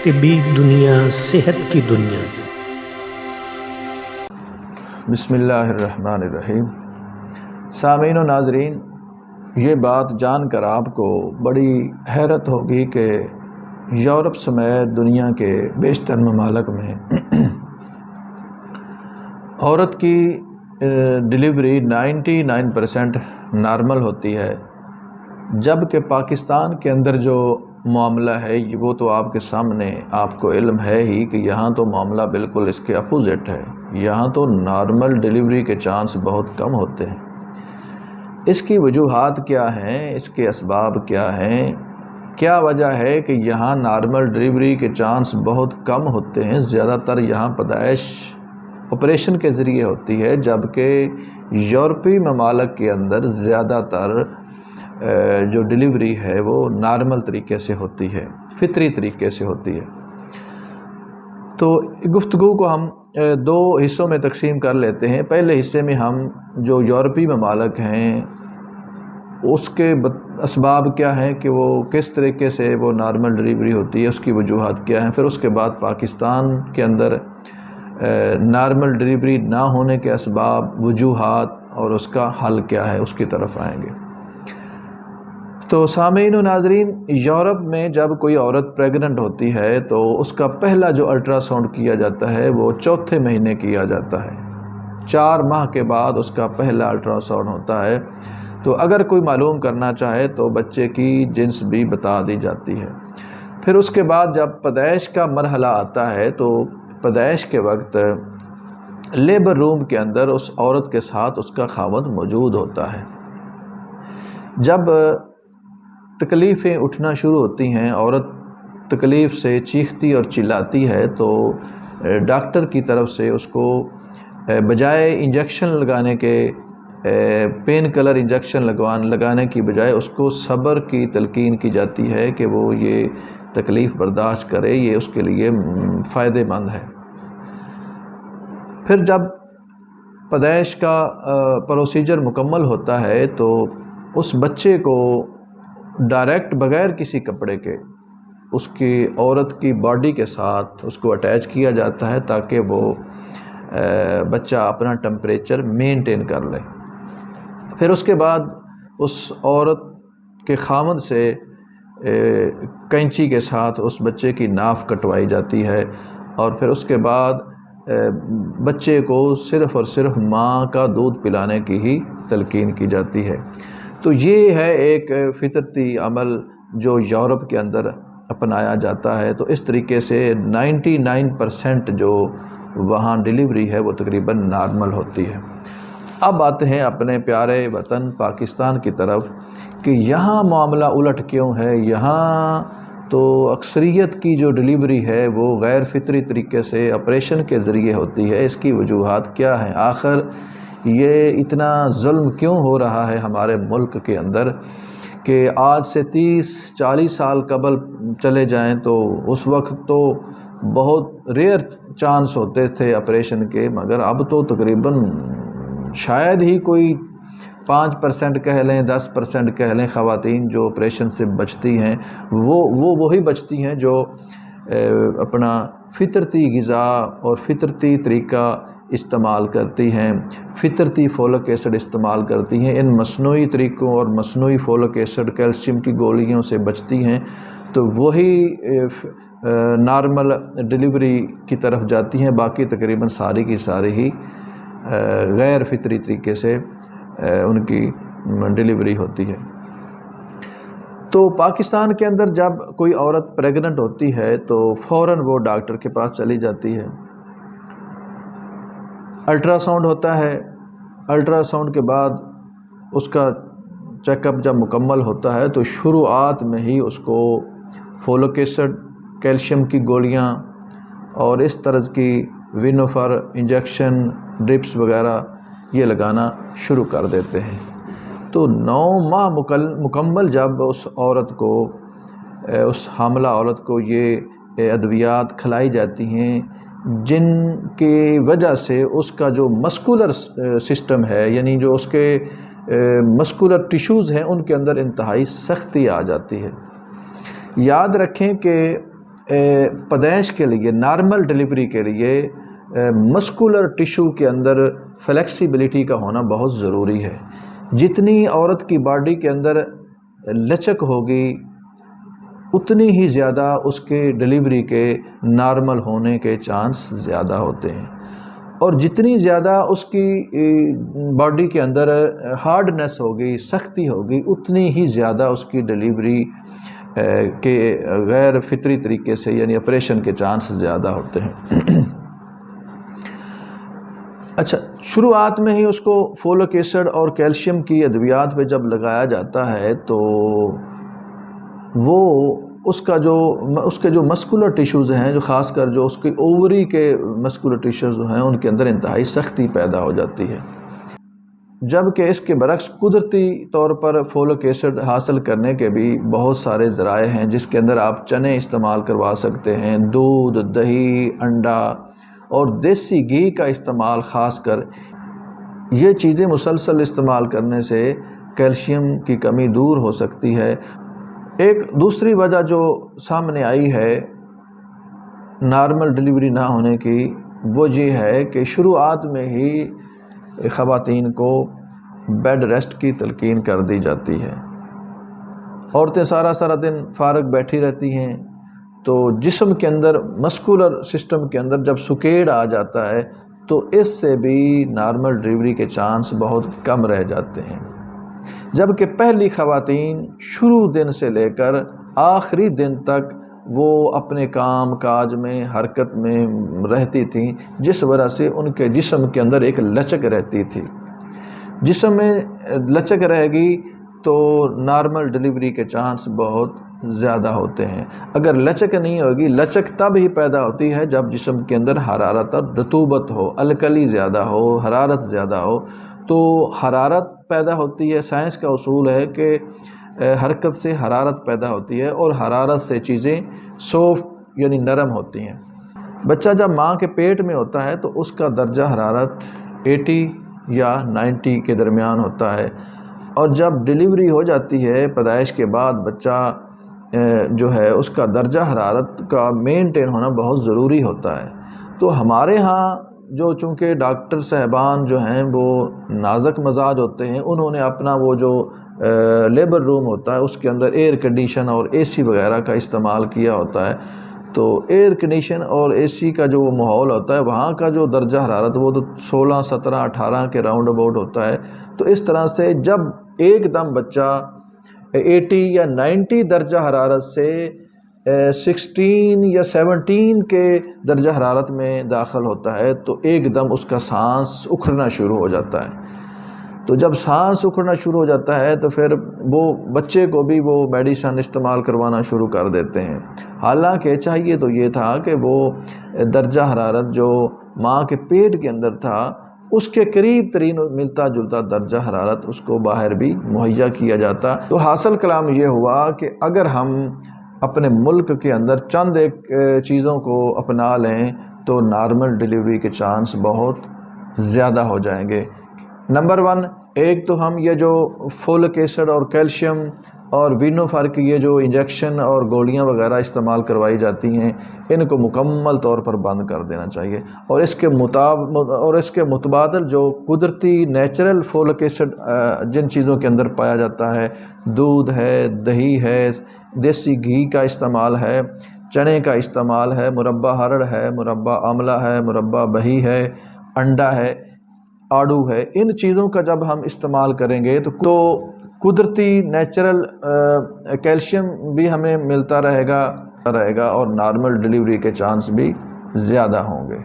طبی دنیا، صحت کی دنیا۔ بسم اللہ الرحمن الرحیم۔ سامعین و ناظرین، یہ بات جان کر آپ کو بڑی حیرت ہوگی کہ یورپ سمیت دنیا کے بیشتر ممالک میں عورت کی ڈلیوری 99% نارمل ہوتی ہے، جبکہ پاکستان کے اندر جو معاملہ ہے وہ تو آپ کے سامنے آپ کو علم ہے ہی کہ یہاں تو معاملہ بالکل اس کے اپوزٹ ہے۔ یہاں تو نارمل ڈلیوری کے چانس بہت کم ہوتے ہیں۔ اس کی وجوہات کیا ہیں؟ اس کے اسباب کیا ہیں؟ کیا وجہ ہے کہ یہاں نارمل ڈلیوری کے چانس بہت کم ہوتے ہیں؟ زیادہ تر یہاں پیدائش آپریشن کے ذریعے ہوتی ہے، جبکہ یورپی ممالک کے اندر زیادہ تر جو ڈلیوری ہے وہ نارمل طریقے سے ہوتی ہے، فطری طریقے سے ہوتی ہے۔ تو گفتگو کو ہم دو حصوں میں تقسیم کر لیتے ہیں۔ پہلے حصے میں ہم جو یورپی ممالک ہیں اس کے اسباب کیا ہیں کہ وہ کس طریقے سے وہ نارمل ڈلیوری ہوتی ہے، اس کی وجوہات کیا ہیں، پھر اس کے بعد پاکستان کے اندر نارمل ڈلیوری نہ ہونے کے اسباب، وجوہات اور اس کا حل کیا ہے، اس کی طرف آئیں گے۔ تو سامعین و ناظرین، یورپ میں جب کوئی عورت پریگننٹ ہوتی ہے تو اس کا پہلا جو الٹرا ساؤنڈ کیا جاتا ہے وہ چوتھے مہینے کیا جاتا ہے۔ 4 ماہ کے بعد اس کا پہلا الٹرا ساؤنڈ ہوتا ہے۔ تو اگر کوئی معلوم کرنا چاہے تو بچے کی جنس بھی بتا دی جاتی ہے۔ پھر اس کے بعد جب پیدائش کا مرحلہ آتا ہے تو پیدائش کے وقت لیبر روم کے اندر اس عورت کے ساتھ اس کا خاوند موجود ہوتا ہے۔ جب تکلیفیں اٹھنا شروع ہوتی ہیں، عورت تکلیف سے چیختی اور چلاتی ہے، تو ڈاکٹر کی طرف سے اس کو بجائے انجیکشن لگانے کے، پین کلر انجیکشن لگانے کی بجائے اس کو صبر کی تلقین کی جاتی ہے کہ وہ یہ تکلیف برداشت کرے، یہ اس کے لیے فائدہ مند ہے۔ پھر جب پیدائش کا پروسیجر مکمل ہوتا ہے تو اس بچے کو ڈائریکٹ بغیر کسی کپڑے کے اس کی عورت کی باڈی کے ساتھ اس کو اٹیچ کیا جاتا ہے تاکہ وہ بچہ اپنا ٹمپریچر مینٹین کر لے۔ پھر اس کے بعد اس عورت کے خاوند سے کینچی کے ساتھ اس بچے کی ناف کٹوائی جاتی ہے، اور پھر اس کے بعد بچے کو صرف اور صرف ماں کا دودھ پلانے کی ہی تلقین کی جاتی ہے۔ تو یہ ہے ایک فطرتی عمل جو یورپ کے اندر اپنایا جاتا ہے۔ تو اس طریقے سے 99% جو وہاں ڈلیوری ہے وہ تقریباً نارمل ہوتی ہے۔ اب آتے ہیں اپنے پیارے وطن پاکستان کی طرف کہ یہاں معاملہ الٹ کیوں ہے۔ یہاں تو اکثریت کی جو ڈلیوری ہے وہ غیر فطری طریقے سے آپریشن کے ذریعے ہوتی ہے۔ اس کی وجوہات کیا ہیں؟ آخر یہ اتنا ظلم کیوں ہو رہا ہے ہمارے ملک کے اندر کہ آج سے 30-40 سال قبل چلے جائیں تو اس وقت تو بہت ریئر چانس ہوتے تھے آپریشن کے، مگر اب تو تقریباً شاید ہی کوئی 5% کہہ لیں، 10% کہہ لیں خواتین جو آپریشن سے بچتی ہیں، وہی بچتی ہیں جو اپنا فطرتی غذا اور فطرتی طریقہ استعمال کرتی ہیں، فطرتی فولک ایسڈ استعمال کرتی ہیں، ان مصنوعی طریقوں اور مصنوعی فولک ایسڈ کیلشیم کی گولیوں سے بچتی ہیں، تو وہی نارمل ڈلیوری کی طرف جاتی ہیں۔ باقی تقریباً ساری کی ساری ہی غیر فطری طریقے سے ان کی ڈلیوری ہوتی ہے۔ تو پاکستان کے اندر جب کوئی عورت پریگننٹ ہوتی ہے تو فوراً وہ ڈاکٹر کے پاس چلی جاتی ہے۔ الٹرا ساؤنڈ ہوتا ہے۔ الٹرا ساؤنڈ کے بعد اس کا چیک اپ جب مکمل ہوتا ہے تو شروعات میں ہی اس کو فولک ایسڈ، کیلشیم کی گولیاں اور اس طرز کی وینوفر انجیکشن، ڈرپس وغیرہ یہ لگانا شروع کر دیتے ہیں۔ تو 9 ماہ مکمل جب اس عورت کو، اس حاملہ عورت کو یہ ادویات کھلائی جاتی ہیں جن کی وجہ سے اس کا جو مسکولر سسٹم ہے، یعنی جو اس کے مسکولر ٹیشوز ہیں، ان کے اندر انتہائی سختی آ جاتی ہے۔ یاد رکھیں کہ پیدائش کے لیے، نارمل ڈلیوری کے لیے مسکولر ٹیشو کے اندر فلیکسیبلٹی کا ہونا بہت ضروری ہے۔ جتنی عورت کی باڈی کے اندر لچک ہوگی اتنی ہی زیادہ اس کے ڈلیوری کے نارمل ہونے کے چانس زیادہ ہوتے ہیں، اور جتنی زیادہ اس کی باڈی کے اندر ہارڈنس ہوگی، سختی ہوگی، اتنی ہی زیادہ اس کی ڈلیوری کے غیر فطری طریقے سے یعنی آپریشن کے چانس زیادہ ہوتے ہیں۔ اچھا، شروعات میں ہی اس کو فولک ایسڈ اور کیلشیم کی ادویات پہ جب لگایا جاتا ہے تو وہ اس کے جو مسکولر ٹیشوز ہیں، جو خاص کر جو اس کی اووری کے مسکولر ٹیشوز ہیں، ان کے اندر انتہائی سختی پیدا ہو جاتی ہے، جبکہ اس کے برعکس قدرتی طور پر فولک ایسڈ حاصل کرنے کے بھی بہت سارے ذرائع ہیں، جس کے اندر آپ چنے استعمال کروا سکتے ہیں، دودھ، دہی، انڈا اور دیسی گھی کا استعمال، خاص کر یہ چیزیں مسلسل استعمال کرنے سے کیلشیم کی کمی دور ہو سکتی ہے۔ ایک دوسری وجہ جو سامنے آئی ہے نارمل ڈلیوری نہ ہونے کی، وہ یہ ہے کہ شروعات میں ہی خواتین کو بیڈ ریسٹ کی تلقین کر دی جاتی ہے۔ عورتیں سارا دن فارغ بیٹھی رہتی ہیں، تو جسم کے اندر، مسکولر سسٹم کے اندر جب سکیڑ آ جاتا ہے تو اس سے بھی نارمل ڈلیوری کے چانس بہت کم رہ جاتے ہیں، جبکہ پہلی خواتین شروع دن سے لے کر آخری دن تک وہ اپنے کام کاج میں، حرکت میں رہتی تھیں، جس وجہ سے ان کے جسم کے اندر ایک لچک رہتی تھی۔ جسم میں لچک رہے گی تو نارمل ڈلیوری کے چانس بہت زیادہ ہوتے ہیں۔ اگر لچک نہیں ہوگی، لچک تب ہی پیدا ہوتی ہے جب جسم کے اندر حرارت اور رطوبت ہو، الکلی زیادہ ہو، حرارت زیادہ ہو، تو حرارت پیدا ہوتی ہے۔ سائنس کا اصول ہے کہ حرکت سے حرارت پیدا ہوتی ہے، اور حرارت سے چیزیں سافٹ یعنی نرم ہوتی ہیں۔ بچہ جب ماں کے پیٹ میں ہوتا ہے تو اس کا درجہ حرارت 80 یا 90 کے درمیان ہوتا ہے، اور جب ڈلیوری ہو جاتی ہے پیدائش کے بعد بچہ جو ہے اس کا درجہ حرارت کا مینٹین ہونا بہت ضروری ہوتا ہے۔ تو ہمارے ہاں جو چونکہ ڈاکٹر صاحبان جو ہیں وہ نازک مزاج ہوتے ہیں، انہوں نے اپنا وہ جو لیبر روم ہوتا ہے اس کے اندر ایئر کنڈیشن اور اے سی وغیرہ کا استعمال کیا ہوتا ہے، تو ایئر کنڈیشن اور اے سی کا جو ماحول ہوتا ہے وہاں کا جو درجہ حرارت وہ تو 16، 17، 18 کے راؤنڈ اباؤٹ ہوتا ہے۔ تو اس طرح سے جب ایک دم بچہ 80 یا 90 درجہ حرارت سے 16 یا 17 کے درجہ حرارت میں داخل ہوتا ہے تو ایک دم اس کا سانس اکھڑنا شروع ہو جاتا ہے۔ تو جب سانس اکھڑنا شروع ہو جاتا ہے تو پھر وہ بچے کو بھی وہ میڈیسن استعمال کروانا شروع کر دیتے ہیں، حالانکہ چاہیے تو یہ تھا کہ وہ درجہ حرارت جو ماں کے پیٹ کے اندر تھا اس کے قریب ترین ملتا جلتا درجہ حرارت اس کو باہر بھی مہیا کیا جاتا۔ تو حاصل کلام یہ ہوا کہ اگر ہم اپنے ملک کے اندر چند ایک چیزوں کو اپنا لیں تو نارمل ڈلیوری کے چانس بہت زیادہ ہو جائیں گے۔ نمبر 1، ایک تو ہم یہ جو فولک ایسڈ اور کیلشیم اور وینوفر کی یہ جو انجیکشن اور گولیاں وغیرہ استعمال کروائی جاتی ہیں، ان کو مکمل طور پر بند کر دینا چاہیے، اور اس کے متبادل جو قدرتی نیچرل فولک ایسڈ جن چیزوں کے اندر پایا جاتا ہے، دودھ ہے، دہی ہے، دیسی گھی کا استعمال ہے، چنے کا استعمال ہے، مربع ہرڑ ہے، مربع آملہ ہے، مربع بہی ہے، انڈا ہے، آڑو ہے، ان چیزوں کا جب ہم استعمال کریں گے تو قدرتی نیچرل کیلشیم بھی ہمیں ملتا رہے گا اور نارمل ڈلیوری کے چانس بھی زیادہ ہوں گے۔